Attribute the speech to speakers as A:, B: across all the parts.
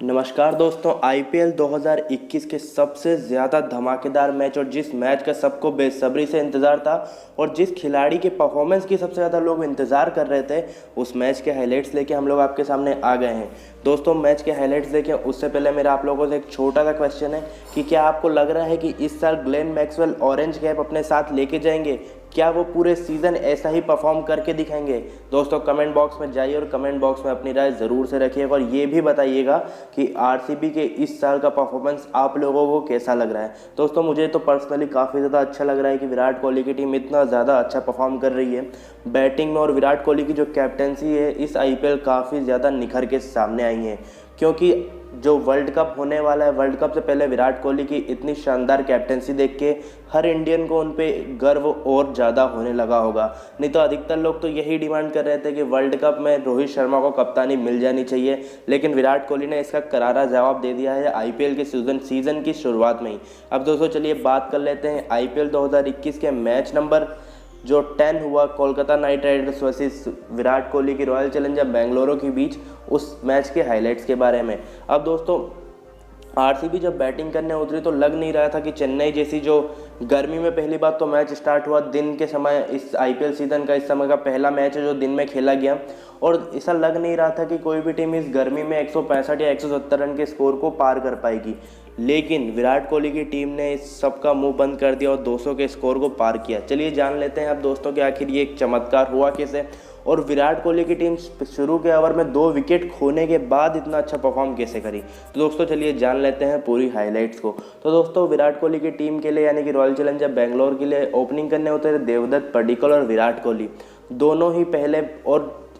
A: नमस्कार दोस्तों, आईपीएल 2021 के सबसे ज़्यादा धमाकेदार मैच और जिस मैच का सबको बेसब्री से इंतज़ार था और जिस खिलाड़ी के परफॉर्मेंस की सबसे ज़्यादा लोग इंतज़ार कर रहे थे, उस मैच के हाइलाइट्स लेके हम लोग आपके सामने आ गए हैं। दोस्तों, मैच के हाइलाइट्स देखें उससे पहले मेरा आप लोगों से एक छोटा सा क्वेश्चन है कि क्या आपको लग रहा है कि इस साल ग्लेन मैक्सवेल ऑरेंज कैप अपने साथ लेके जाएंगे? क्या वो पूरे सीज़न ऐसा ही परफॉर्म करके दिखाएंगे? दोस्तों, कमेंट बॉक्स में जाइए और कमेंट बॉक्स में अपनी राय ज़रूर से रखिएगा और ये भी बताइएगा कि आरसीबी के इस साल का परफॉर्मेंस आप लोगों को कैसा लग रहा है। दोस्तों, मुझे तो पर्सनली काफ़ी ज़्यादा अच्छा लग रहा है कि विराट कोहली की टीम इतना ज़्यादा अच्छा परफॉर्म कर रही है बैटिंग में, और विराट कोहली की जो कैप्टेंसी है इस आईपीएल काफ़ी ज़्यादा निखर के सामने आई है, क्योंकि जो वर्ल्ड कप होने वाला है, वर्ल्ड कप से पहले विराट कोहली की इतनी शानदार कैप्टेंसी देख के हर इंडियन को उन पे गर्व और ज़्यादा होने लगा होगा। नहीं तो अधिकतर लोग तो यही डिमांड कर रहे थे कि वर्ल्ड कप में रोहित शर्मा को कप्तानी मिल जानी चाहिए, लेकिन विराट कोहली ने इसका करारा जवाब दे दिया है आईपीएल के सीज़न की शुरुआत में ही। अब दोस्तों, चलिए बात कर लेते हैं आईपीएल 2021 के मैच नंबर जो 10 हुआ Kolkata night Riders versus Virat Kohli की रॉयल चैलेंजर बेंगलुरु के बीच, उस मैच के हाइलाइट्स के बारे में। अब दोस्तों, आरसीबी जब बैटिंग करने उतरी तो लग नहीं रहा था कि चेन्नई जैसी, जो गर्मी में पहली बात तो मैच स्टार्ट हुआ दिन के समय, इस आईपीएल सीज़न का इस समय का पहला मैच है जो दिन में खेला गया, और ऐसा लग नहीं रहा था कि कोई भी टीम इस गर्मी में 165 या 170 रन के स्कोर को पार कर पाएगी। लेकिन विराट कोहली की टीम ने इस सब का मुंह बंद कर दिया और 200 के स्कोर को पार किया। चलिए जान लेते हैं अब दोस्तों कि आखिर ये एक चमत्कार हुआ कैसे, और विराट कोहली की टीम शुरू के ओवर में 2 विकेट खोने के बाद इतना अच्छा परफॉर्म कैसे करी। तो दोस्तों, चलिए जान लेते हैं पूरी हाइलाइट्स को। तो दोस्तों, विराट कोहली की टीम के लिए यानी कि रॉयल चैलेंजर बेंगलोर के लिए ओपनिंग करने उतरे देवदत्त पडिक्कल और विराट कोहली दोनों ही पहले, और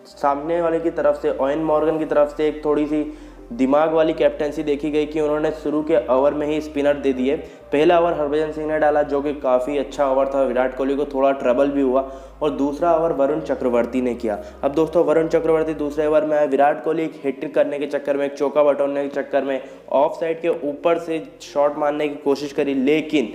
A: सामने वाले की तरफ से ओवेन मॉर्गन की तरफ से एक थोड़ी सी दिमाग वाली कैप्टेंसी देखी गई कि उन्होंने शुरू के ओवर में ही स्पिनर दे दिए। पहला ओवर हरभजन सिंह ने डाला जो कि काफ़ी अच्छा ओवर था, विराट कोहली को थोड़ा ट्रबल भी हुआ, और दूसरा ओवर वरुण चक्रवर्ती ने किया। अब दोस्तों, वरुण चक्रवर्ती दूसरे ओवर में आए, विराट कोहली एक हिट करने के चक्कर में, एक चौका बटोरने के चक्कर में ऑफ साइड के ऊपर से शॉट मारने की कोशिश करी, लेकिन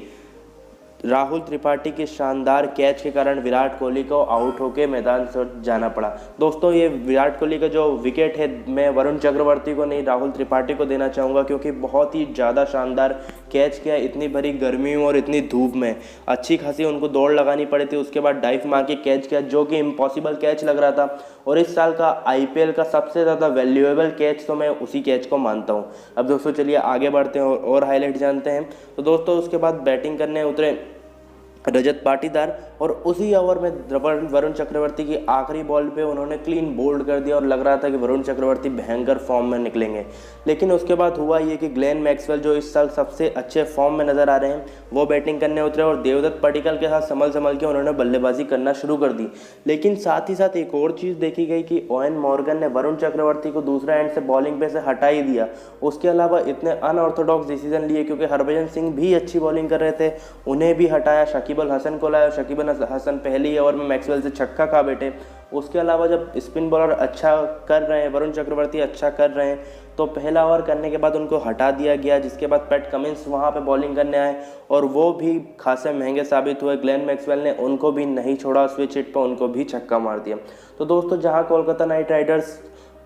A: राहुल त्रिपाठी के शानदार कैच के कारण विराट कोहली को आउट होकर मैदान से जाना पड़ा। दोस्तों, ये विराट कोहली का जो विकेट है मैं वरुण चक्रवर्ती को नहीं, राहुल त्रिपाठी को देना चाहूँगा, क्योंकि बहुत ही ज़्यादा शानदार कैच किया इतनी भरी गर्मी और इतनी धूप में। अच्छी खासी उनको दौड़ लगानी पड़ी थी, उसके बाद डाइव मार के कैच किया जो कि इम्पॉसिबल कैच लग रहा था, और इस साल का आईपीएल का सबसे ज़्यादा वैल्यूएबल कैच तो मैं उसी कैच को मानता हूँ। अब दोस्तों, चलिए आगे बढ़ते हैं और हाईलाइट जानते हैं। तो दोस्तों, उसके बाद बैटिंग करने उतरे रजत पाटीदार, और उसी ओवर में वरुण चक्रवर्ती की आखिरी बॉल पे उन्होंने क्लीन बोल्ड कर दिया और लग रहा था कि वरुण चक्रवर्ती भयंकर फॉर्म में निकलेंगे। लेकिन उसके बाद हुआ ये कि ग्लेन मैक्सवेल, जो इस साल सबसे अच्छे फॉर्म में नज़र आ रहे हैं, वो बैटिंग करने उतरे और देवदत्त पडिक्कल के साथ संभल के उन्होंने बल्लेबाजी करना शुरू कर दी। लेकिन साथ ही साथ एक और चीज़ देखी गई कि ओवेन मॉर्गन ने वरुण चक्रवर्ती को दूसरा एंड से बॉलिंग पे से हटा ही दिया। उसके अलावा इतने अनऑर्थोडॉक्स डिसीजन लिए, क्योंकि हरभजन सिंह भी अच्छी बॉलिंग कर रहे थे, उन्हें भी हटाया, शकीब अल हसन को लाया, शकीब अल हसन पहली ओवर में मैक्सवेल से छक्का खा बैठे। उसके अलावा जब स्पिन बॉलर अच्छा कर रहे हैं, वरुण चक्रवर्ती अच्छा कर रहे हैं, तो पहला ओवर करने के बाद उनको हटा दिया गया, जिसके बाद पैट कमिंस वहां पे बॉलिंग करने आए और वो भी खासे महंगे साबित हुए। ग्लेन मैक्सवेल ने उनको भी नहीं छोड़ा, स्विच हिट पर उनको भी छक्का मार दिया। तो दोस्तों, जहां Kolkata night Riders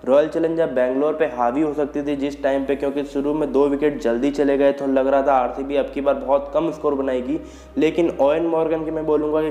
A: royal challenger Bangalore पे हावी हो सकती थी जिस टाइम पे, क्योंकि शुरू में 2 विकेट जल्दी चले गए तो लग रहा था आरसीबी अब की बार बहुत कम स्कोर बनाएगी, लेकिन ओवेन मॉर्गन की मैं बोलूँगा कि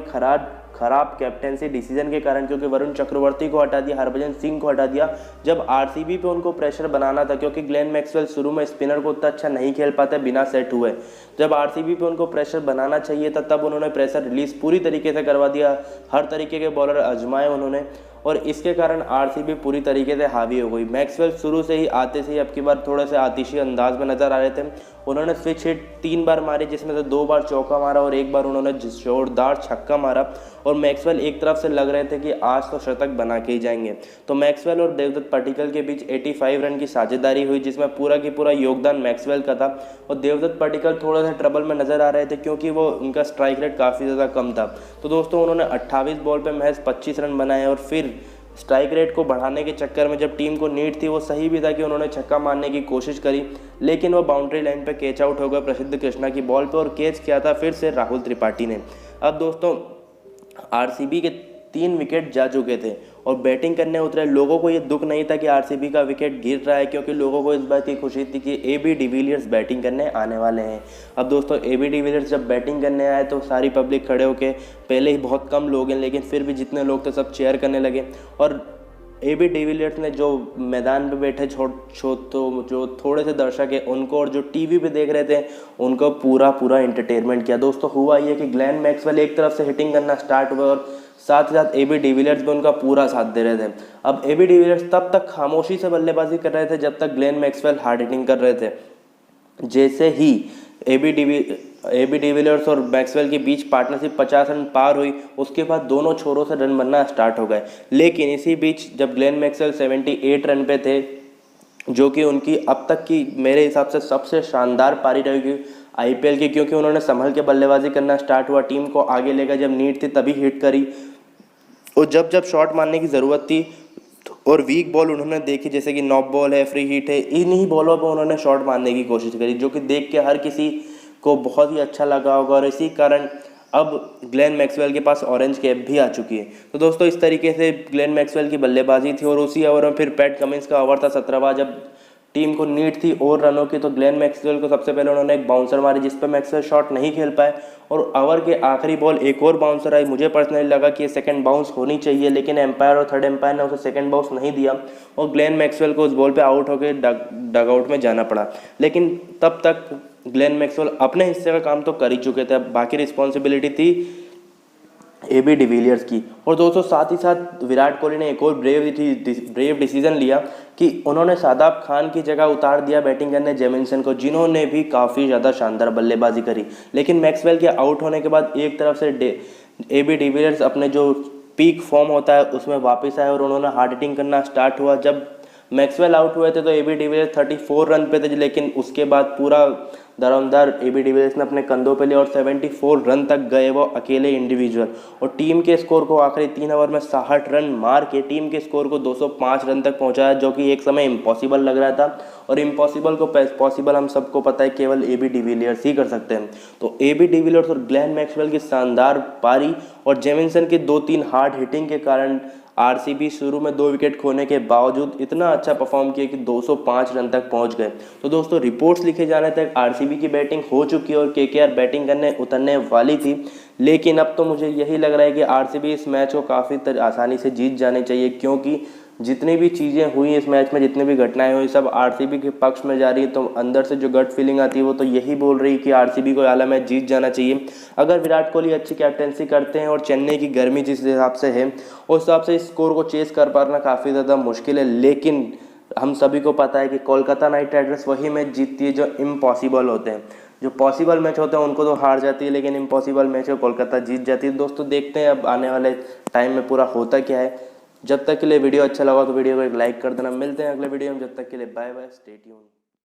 A: खराब कैप्टेंसी डिसीजन के कारण, क्योंकि वरुण चक्रवर्ती को हटा दिया, हरभजन सिंह को हटा दिया जब आरसीबी पे उनको प्रेशर बनाना था, क्योंकि ग्लेन मैक्सवेल शुरू में स्पिनर को उतना अच्छा नहीं खेल पाते बिना सेट हुए। जब आरसीबी पे उनको प्रेशर बनाना चाहिए था तब उन्होंने प्रेशर रिलीज पूरी तरीके से करवा दिया, हर तरीके के बॉलर आजमाए उन्होंने, और इसके कारण आरसीबी पूरी तरीके से हावी हो गई। मैक्सवेल शुरू से ही आते से ही अब की बार थोड़े से आतिशी अंदाज में नजर आ रहे थे। उन्होंने स्विच हिट 3 बार मारे, जिसमें से 2 बार चौका मारा और 1 बार उन्होंने जोरदार छक्का मारा, और मैक्सवेल एक तरफ से लग रहे थे कि आज तो शतक बना के ही जाएंगे। तो मैक्सवेल और देवदत्त पडिक्कल के बीच 85 रन की साझेदारी हुई, जिसमें पूरा की पूरा योगदान मैक्सवेल का था, और देवदत्त पडिक्कल थोड़ा सा ट्रबल में नजर आ रहे थे क्योंकि वो उनका स्ट्राइक रेट काफ़ी ज़्यादा कम था। तो दोस्तों, उन्होंने 28 बॉल पर महज 25 रन बनाए, और फिर स्ट्राइक रेट को बढ़ाने के चक्कर में जब टीम को नीड थी, वो सही भी था कि उन्होंने छक्का मारने की कोशिश करी, लेकिन वो बाउंड्री लाइन पे कैच आउट हो गया प्रसिद्ध कृष्णा की बॉल पे, और कैच किया था फिर से राहुल त्रिपाठी ने। अब दोस्तों, आरसीबी के 3 विकेट जा चुके थे और बैटिंग करने उतरे। लोगों को ये दुख नहीं था कि आरसीबी का विकेट गिर रहा है, क्योंकि लोगों को इस बात की खुशी थी कि एबी डिविलियर्स बैटिंग करने आने वाले हैं। अब दोस्तों एबी डिविलियर्स जब बैटिंग करने आए तो सारी पब्लिक खड़े होके, पहले ही बहुत कम लोग हैं लेकिन फिर भी जितने लोग थे सब चेयर करने लगे। और एबी डिविलियर्स ने जो मैदान पे बैठे तो जो थोड़े से दर्शक हैं उनको, और जो टीवी पे देख रहे थे उनको पूरा एंटरटेनमेंट किया। दोस्तों हुआ ये कि ग्लेन मैक्सवेल एक तरफ से हिटिंग करना स्टार्ट हुआ और साथ ही साथ एबी डिविलियर्स भी उनका पूरा साथ दे रहे थे। अब एबी डिविलियर्स तब तक खामोशी से बल्लेबाजी कर रहे थे जब तक ग्लेन मैक्सवेल हार्ड हिटिंग कर रहे थे। जैसे ही एबी डिविलियर्स और मैक्सवेल के बीच पार्टनरशिप 50 रन पार हुई, उसके बाद दोनों छोरों से रन बनना स्टार्ट हो गए। लेकिन इसी बीच जब ग्लेन मैक्सवेल 78 रन पे थे, जो कि उनकी अब तक की मेरे हिसाब से सबसे शानदार पारी रहेगी आईपीएल की, क्योंकि उन्होंने संभल के बल्लेबाजी करना स्टार्ट हुआ, टीम को आगे लेकर जब नीड थी तभी हिट करी, और जब शॉट मारने की ज़रूरत थी और वीक बॉल उन्होंने देखी, जैसे कि नॉक बॉल है, फ्री हिट है, इन्हीं बॉलों पर उन्होंने शॉट मारने की कोशिश करी, जो कि देख के हर किसी को बहुत ही अच्छा लगा होगा। और इसी कारण अब ग्लेन मैक्सवेल के पास ऑरेंज कैप भी आ चुकी है। तो दोस्तों इस तरीके से ग्लेन मैक्सवेल की बल्लेबाजी थी। और उसी ओवर में फिर पैट कमिंस का ओवर था 17वां, जब टीम को नीड थी और रनों की, तो ग्लेन मैक्सवेल को सबसे पहले उन्होंने एक बाउंसर मारी जिस पर मैक्सवेल शॉट नहीं खेल पाए, और ओवर के आखिरी बॉल एक और बाउंसर आई। मुझे पर्सनली लगा कि ये सेकंड बाउंस होनी चाहिए, लेकिन एम्पायर और थर्ड एम्पायर ने उसे सेकंड बाउंस नहीं दिया और ग्लेन मैक्सवेल को उस बॉल पे आउट होकर डगआउट में जाना पड़ा। लेकिन तब तक ग्लेन मैक्सवेल अपने हिस्से का काम तो कर ही चुके थे, अब बाकी रिस्पॉन्सिबिलिटी थी एबी डिविलियर्स की। और दोस्तों साथ ही साथ विराट कोहली ने एक और ब्रेव डिसीजन लिया कि उन्होंने शादाब खान की जगह उतार दिया बैटिंग करने जेमिसन को, जिन्होंने भी काफ़ी ज़्यादा शानदार बल्लेबाजी करी। लेकिन मैक्सवेल के आउट होने के बाद एक तरफ से एबी डिविलियर्स अपने जो पीक फॉर्म होता है उसमें वापस आए और उन्होंने हार्ड हिटिंग करना स्टार्ट हुआ। जब मैक्सवेल आउट हुए थे तो एबी डिविलियर्स 34 रन पे थे, लेकिन उसके बाद पूरा दरअंदर एबी डिविलियर्स ने अपने कंधों पे लिया और 74 रन तक गए वो अकेले इंडिविजुअल, और टीम के स्कोर को आखिरी 3 ओवर में 60 रन मार के टीम के स्कोर को 205 रन तक पहुंचाया, जो कि एक समय इम्पॉसिबल लग रहा था। और इम्पॉसिबल को पॉसिबल हम सबको पता है केवल एबी डिविलियर्स ही कर सकते हैं। तो एबी डिविलियर्स और ग्लेन मैक्सवेल की शानदार पारी और जेमिसन की 2-3 हार्ड हिटिंग के कारण आरसीबी शुरू में 2 विकेट खोने के बावजूद इतना अच्छा परफॉर्म किया कि 205 रन तक पहुंच गए। तो दोस्तों रिपोर्ट्स लिखे जाने तक आरसीबी की बैटिंग हो चुकी है और केकेआर बैटिंग करने उतरने वाली थी, लेकिन अब तो मुझे यही लग रहा है कि आरसीबी इस मैच को काफ़ी आसानी से जीत जानी चाहिए, क्योंकि जितनी भी चीज़ें हुई इस मैच में, जितनी भी घटनाएं हुई, सब आरसीबी के पक्ष में जा रही है। तो अंदर से जो गट फीलिंग आती है वो तो यही बोल रही है कि आरसीबी को आला मैच जीत जाना चाहिए। अगर विराट कोहली अच्छी कैप्टेंसी करते हैं और चेन्नई की गर्मी जिस हिसाब से है उस हिसाब से इस स्कोर को चेस कर पाना काफ़ी ज़्यादा मुश्किल है। लेकिन हम सभी को पता है कि कोलकाता नाइट राइडर्स वही मैच जीतती है जो इम्पॉसिबल होते हैं। जो पॉसिबल मैच होते हैं उनको तो हार जाती है, लेकिन इम्पॉसिबल मैच को कोलकाता जीत जाती है। दोस्तों देखते हैं अब आने वाले टाइम में पूरा होता क्या है। जब तक के लिए वीडियो अच्छा लगा तो वीडियो को एक लाइक कर देना। मिलते हैं अगले वीडियो में, जब तक के लिए बाय बाय, स्टे ट्यून्ड।